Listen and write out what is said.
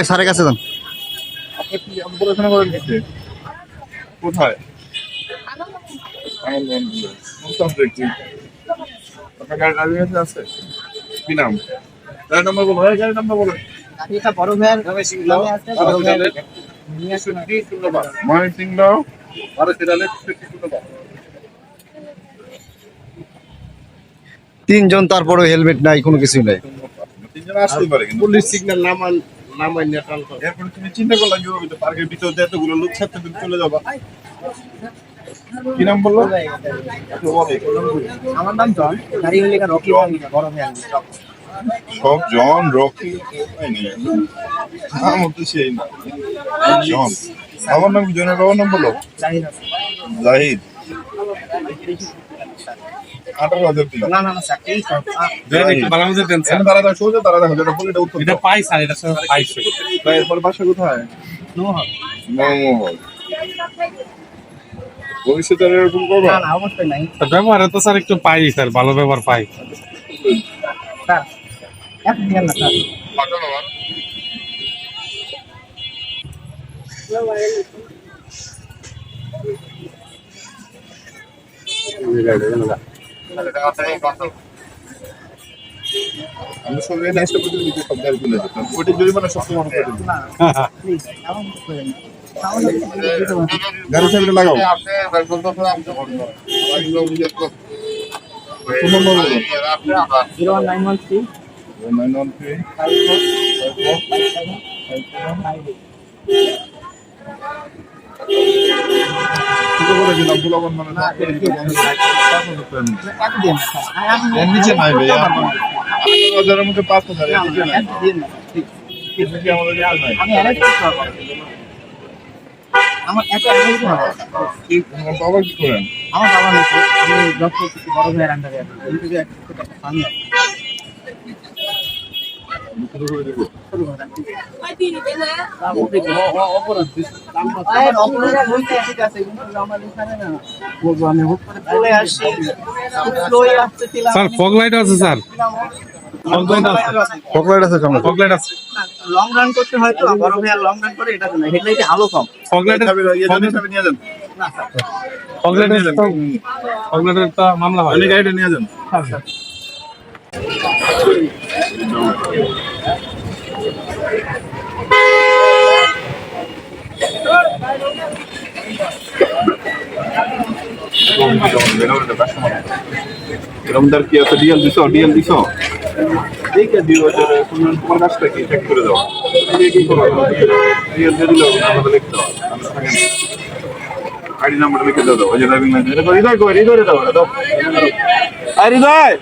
স্যারের কাছে যান। কোথায়? আপনার গাড়ি আছে? কি নাম? গাড়ি নাম্বার বলো, গাড়ি নাম্বার বলো। তিনজন, তারপরে হেলমেট নাই, কোনো কিছুই নাই। তিনজন আসতেই পারে, কিন্তু পুলিশ সিগন্যাল নামাই নিয়ে এরপরে তুমি চিন্তা করলা কি হবে? পার্কের ভিতরে যে এতগুলো লোক ছাড়তে তুমি চলে যাবা। কি নাম বললো? আমার নাম জন, গাড়ি হলে রকি বড় ভাই। সব জন রকি নাম হচ্ছে সেই না জন। আমার নাম জনের বাবার নাম বলো। জাহিদ। 18,000 দিলাম। না না না স্যার, এই স্যার এটা পাই স্যার, এটা স্যার পাইছে। এরপর বাসা কোথায়? ভবিষ্যতে এরকম করবা? না না অবশ্যই নাই ব্যবহারে তো স্যার একটু পাই স্যার, ভালো ব্যবহার পাই স্যার। এক দিন না স্যার। আমি সবাই নেক্সট পর্যন্ত সব গাড়ি তুলে দিতাম। ওইটা জরিমানা সবসময় মনে করে দিতাম। প্লিজ আমার করেন গাড়ি সামনে লাগাও। ফোন নম্বর বলো। 01913 913 কত করে দিলাম? বুলাবন মানে না করে দিতে বন্ধ করে। এক দিন স্যার। এর নিচে নাই ভাইয়া। 18,000 এর মধ্যে 5,000 এর নিচে নাই। এক দিন না ঠিক। কিছু কি আমাদের জানা নাই? আমি অ্যারেস্ট করতে পারবো। আমার একটা অ্যারেস্ট করতে হবে। কি তোমার বাবা কি করেন? আমার বাবা নেই স্যার, আমি জব করতেছি বড় ভাইয়ের আন্ডারে। আমি থেকে একটা ফানি আছে। শুরু করে দেব। অপরাধ হইতে ঠিক আছে, কিন্তু আমার এখানে না বলবো আমি হুট করে চলে আসছি, স্লোই আসছে ছিলাম। স্যার ফগ লাইট আছে স্যার, ফগলাইট আছে সামনে। ফগ লাইট আছে। লং রান করতে হয়তো বড় ভাইয়া লং রান করে, এটা তো না, হেডলাইটে আলো কম। ফগ লাইটের চাবি নিয়ে যান। না স্যার ফগ লাইটের তো মামলা হয়। আপনি গাড়িটা নিয়ে যান। এরকমদার কি আছে? ডিএল দিছো? ডিএল দিছো? দেখে দিও, তোমার কাজটা কি চেক করে দাও। কি করো? ডিএল দিয়ে দিলে আমাদের লিখতে হবে। আইডি নাম্বার লিখে দাও। ওই যে ড্রাইভিং লাইসেন্স এটা হৃদয় কই? হৃদয় দাও। দাও। আর হৃদয়